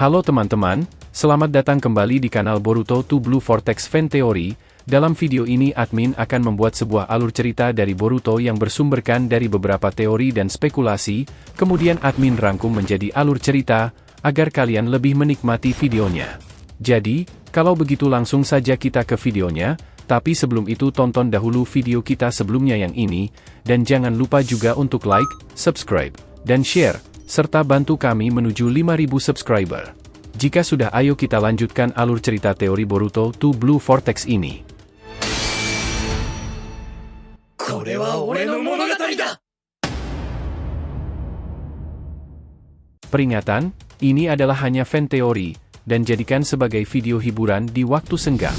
Halo teman-teman, selamat datang kembali di kanal Boruto 2 Blue Vortex Fan Theory. Dalam video ini admin akan membuat sebuah alur cerita dari Boruto yang bersumberkan dari beberapa teori dan spekulasi, kemudian admin rangkum menjadi alur cerita, agar kalian lebih menikmati videonya. Jadi, kalau begitu langsung saja kita ke videonya, tapi sebelum itu tonton dahulu video kita sebelumnya yang ini, dan jangan lupa juga untuk like, subscribe, dan share, serta bantu kami menuju 5.000 subscriber. Jika sudah, ayo kita lanjutkan alur cerita teori Boruto 2 Blue Vortex ini. Peringatan, ini adalah hanya fan teori, dan jadikan sebagai video hiburan di waktu senggang.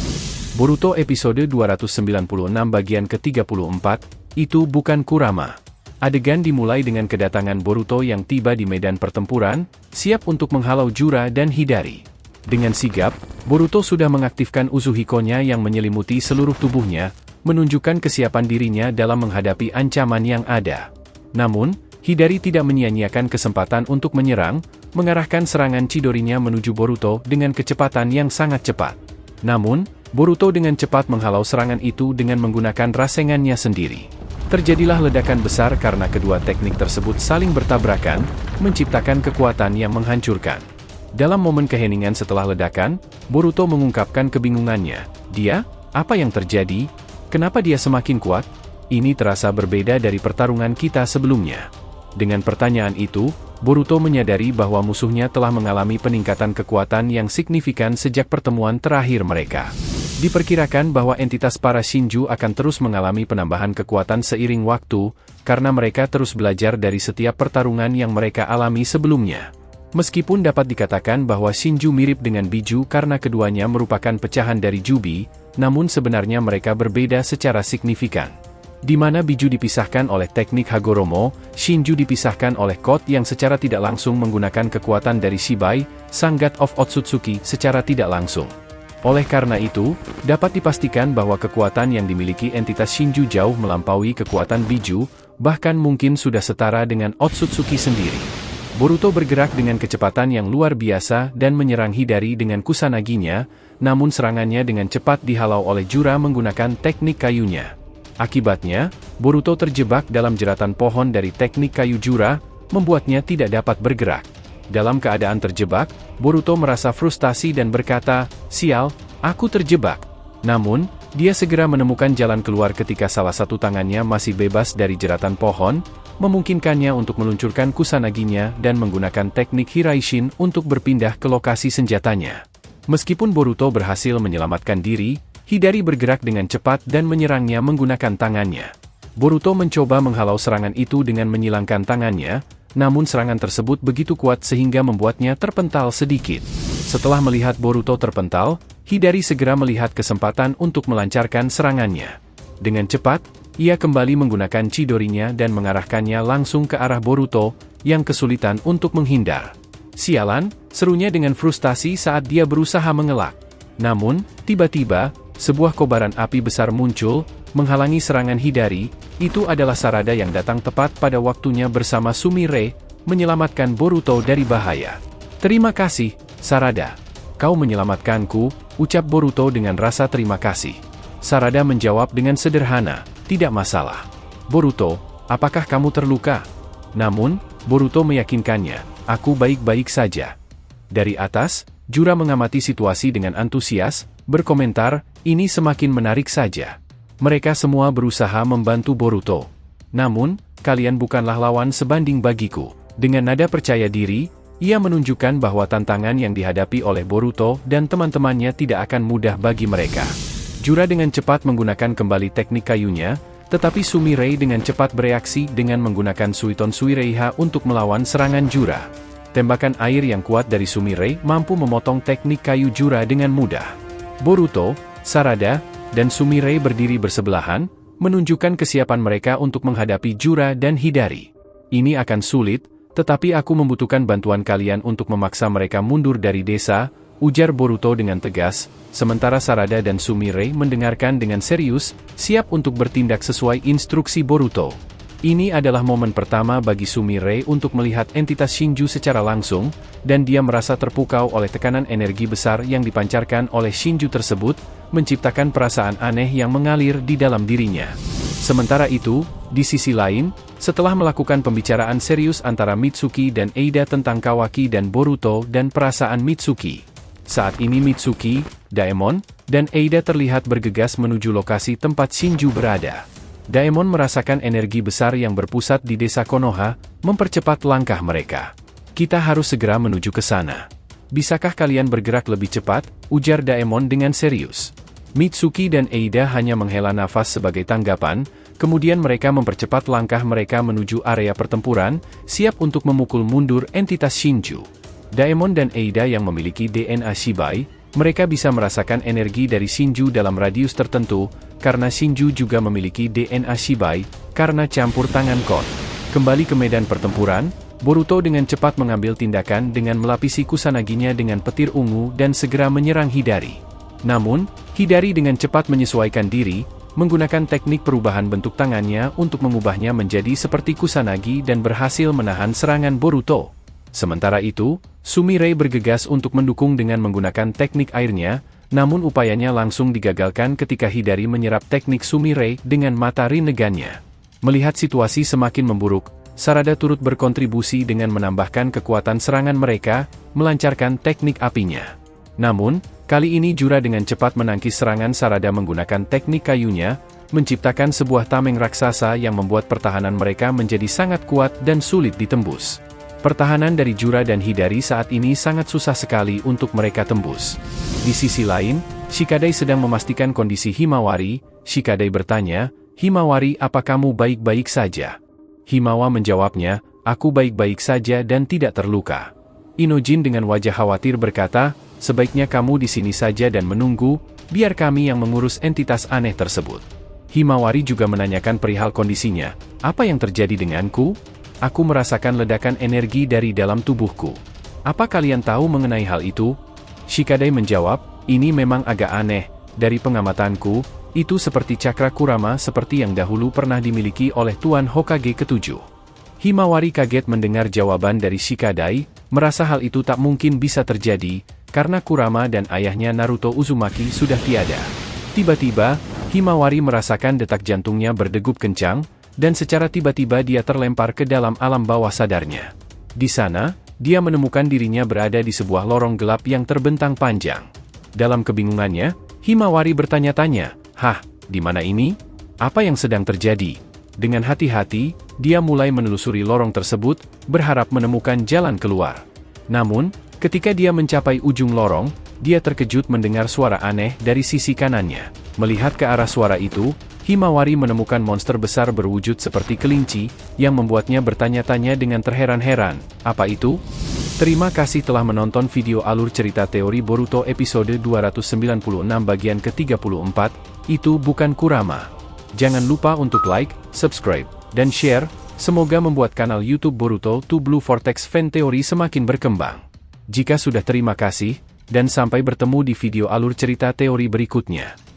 Boruto episode 296 bagian ke-34, itu bukan Kurama. Adegan dimulai dengan kedatangan Boruto yang tiba di medan pertempuran, siap untuk menghalau Jura dan Hidari. Dengan sigap, Boruto sudah mengaktifkan Uzuhiko-nya yang menyelimuti seluruh tubuhnya, menunjukkan kesiapan dirinya dalam menghadapi ancaman yang ada. Namun, Hidari tidak menyia-nyiakan kesempatan untuk menyerang, mengarahkan serangan Chidorinya menuju Boruto dengan kecepatan yang sangat cepat. Namun, Boruto dengan cepat menghalau serangan itu dengan menggunakan rasengannya sendiri. Terjadilah ledakan besar karena kedua teknik tersebut saling bertabrakan, menciptakan kekuatan yang menghancurkan. Dalam momen keheningan setelah ledakan, Boruto mengungkapkan kebingungannya. Dia, apa yang terjadi? Kenapa dia semakin kuat? Ini terasa berbeda dari pertarungan kita sebelumnya. Dengan pertanyaan itu, Boruto menyadari bahwa musuhnya telah mengalami peningkatan kekuatan yang signifikan sejak pertemuan terakhir mereka. Diperkirakan bahwa entitas para Shinju akan terus mengalami penambahan kekuatan seiring waktu, karena mereka terus belajar dari setiap pertarungan yang mereka alami sebelumnya. Meskipun dapat dikatakan bahwa Shinju mirip dengan Biju karena keduanya merupakan pecahan dari Jubi, namun sebenarnya mereka berbeda secara signifikan. Di mana Biju dipisahkan oleh teknik Hagoromo, Shinju dipisahkan oleh Code yang secara tidak langsung menggunakan kekuatan dari Shibai, sang God of Otsutsuki, secara tidak langsung. Oleh karena itu, dapat dipastikan bahwa kekuatan yang dimiliki entitas Shinju jauh melampaui kekuatan Biju, bahkan mungkin sudah setara dengan Otsutsuki sendiri. Boruto bergerak dengan kecepatan yang luar biasa dan menyerang Hidari dengan Kusanaginya, namun serangannya dengan cepat dihalau oleh Jura menggunakan teknik kayunya. Akibatnya, Boruto terjebak dalam jeratan pohon dari teknik kayu Jura, membuatnya tidak dapat bergerak. Dalam keadaan terjebak, Boruto merasa frustasi dan berkata, "Sial, aku terjebak." Namun, dia segera menemukan jalan keluar ketika salah satu tangannya masih bebas dari jeratan pohon, memungkinkannya untuk meluncurkan Kusanaginya dan menggunakan teknik Hiraishin untuk berpindah ke lokasi senjatanya. Meskipun Boruto berhasil menyelamatkan diri, Hidari bergerak dengan cepat dan menyerangnya menggunakan tangannya. Boruto mencoba menghalau serangan itu dengan menyilangkan tangannya, namun serangan tersebut begitu kuat sehingga membuatnya terpental sedikit. Setelah melihat Boruto terpental, Hidari segera melihat kesempatan untuk melancarkan serangannya. Dengan cepat, ia kembali menggunakan Chidorinya dan mengarahkannya langsung ke arah Boruto, yang kesulitan untuk menghindar. "Sialan," serunya dengan frustasi saat dia berusaha mengelak. Namun, tiba-tiba, sebuah kobaran api besar muncul, menghalangi serangan Hidari. Itu adalah Sarada yang datang tepat pada waktunya bersama Sumire, menyelamatkan Boruto dari bahaya. "Terima kasih, Sarada. Kau menyelamatkanku," ucap Boruto dengan rasa terima kasih. Sarada menjawab dengan sederhana, "Tidak masalah. Boruto, apakah kamu terluka?" Namun, Boruto meyakinkannya, "Aku baik-baik saja." Dari atas, Jura mengamati situasi dengan antusias, berkomentar, "Ini semakin menarik saja. Mereka semua berusaha membantu Boruto. Namun, kalian bukanlah lawan sebanding bagiku." Dengan nada percaya diri, ia menunjukkan bahwa tantangan yang dihadapi oleh Boruto dan teman-temannya tidak akan mudah bagi mereka. Jura dengan cepat menggunakan kembali teknik kayunya, tetapi Sumire dengan cepat bereaksi dengan menggunakan Suiton Suireiha untuk melawan serangan Jura. Tembakan air yang kuat dari Sumire mampu memotong teknik kayu Jura dengan mudah. Boruto, Sarada, dan Sumire berdiri bersebelahan, menunjukkan kesiapan mereka untuk menghadapi Jura dan Hidari. "Ini akan sulit, tetapi aku membutuhkan bantuan kalian untuk memaksa mereka mundur dari desa," ujar Boruto dengan tegas, sementara Sarada dan Sumire mendengarkan dengan serius, siap untuk bertindak sesuai instruksi Boruto. Ini adalah momen pertama bagi Sumire untuk melihat entitas Shinju secara langsung, dan dia merasa terpukau oleh tekanan energi besar yang dipancarkan oleh Shinju tersebut, menciptakan perasaan aneh yang mengalir di dalam dirinya. Sementara itu, di sisi lain, setelah melakukan pembicaraan serius antara Mitsuki dan Eida tentang Kawaki dan Boruto dan perasaan Mitsuki, saat ini Mitsuki, Daemon, dan Eida terlihat bergegas menuju lokasi tempat Shinju berada. Daemon merasakan energi besar yang berpusat di desa Konoha, mempercepat langkah mereka. Kita harus segera menuju ke sana. Bisakah kalian bergerak lebih cepat? Ujar Daemon dengan serius. Mitsuki dan Eida hanya menghela nafas sebagai tanggapan, kemudian mereka mempercepat langkah mereka menuju area pertempuran, siap untuk memukul mundur entitas Shinju. Daemon dan Eida yang memiliki DNA Shibai, mereka bisa merasakan energi dari Shinju dalam radius tertentu, karena Shinju juga memiliki DNA Shibai, karena campur tangan Kon. Kembali ke medan pertempuran, Boruto dengan cepat mengambil tindakan dengan melapisi Kusanaginya dengan petir ungu dan segera menyerang Hidari. Namun, Hidari dengan cepat menyesuaikan diri, menggunakan teknik perubahan bentuk tangannya untuk mengubahnya menjadi seperti Kusanagi dan berhasil menahan serangan Boruto. Sementara itu, Sumire bergegas untuk mendukung dengan menggunakan teknik airnya, namun upayanya langsung digagalkan ketika Hidari menyerap teknik Sumire dengan mata Rinnegan-nya. Melihat situasi semakin memburuk, Sarada turut berkontribusi dengan menambahkan kekuatan serangan mereka, melancarkan teknik apinya. Namun, kali ini Jura dengan cepat menangkis serangan Sarada menggunakan teknik kayunya, menciptakan sebuah tameng raksasa yang membuat pertahanan mereka menjadi sangat kuat dan sulit ditembus. Pertahanan dari Jura dan Hidari saat ini sangat susah sekali untuk mereka tembus. Di sisi lain, Shikadai sedang memastikan kondisi Himawari. Shikadai bertanya, "Himawari, apa kamu baik-baik saja?" Himawa menjawabnya, "Aku baik-baik saja dan tidak terluka." Inojin dengan wajah khawatir berkata, "Sebaiknya kamu di sini saja dan menunggu, biar kami yang mengurus entitas aneh tersebut." Himawari juga menanyakan perihal kondisinya, "Apa yang terjadi denganku? Aku merasakan ledakan energi dari dalam tubuhku. Apa kalian tahu mengenai hal itu?" Shikadai menjawab, "Ini memang agak aneh. Dari pengamatanku, itu seperti cakra Kurama seperti yang dahulu pernah dimiliki oleh Tuan Hokage ke-7. Himawari kaget mendengar jawaban dari Shikadai, merasa hal itu tak mungkin bisa terjadi, karena Kurama dan ayahnya Naruto Uzumaki sudah tiada. Tiba-tiba, Himawari merasakan detak jantungnya berdegup kencang, dan secara tiba-tiba dia terlempar ke dalam alam bawah sadarnya. Di sana, dia menemukan dirinya berada di sebuah lorong gelap yang terbentang panjang. Dalam kebingungannya, Himawari bertanya-tanya, "Hah, di mana ini? Apa yang sedang terjadi?" Dengan hati-hati, dia mulai menelusuri lorong tersebut, berharap menemukan jalan keluar. Namun, ketika dia mencapai ujung lorong, dia terkejut mendengar suara aneh dari sisi kanannya. Melihat ke arah suara itu, Himawari menemukan monster besar berwujud seperti kelinci, yang membuatnya bertanya-tanya dengan terheran-heran, "Apa itu?" Terima kasih telah menonton video alur cerita teori Boruto episode 296 bagian ke-34, Itu Bukan Kurama. Jangan lupa untuk like, subscribe, dan share, semoga membuat kanal YouTube Boruto to Blue Vortex Fan Theory semakin berkembang. Jika sudah terima kasih, dan sampai bertemu di video alur cerita teori berikutnya.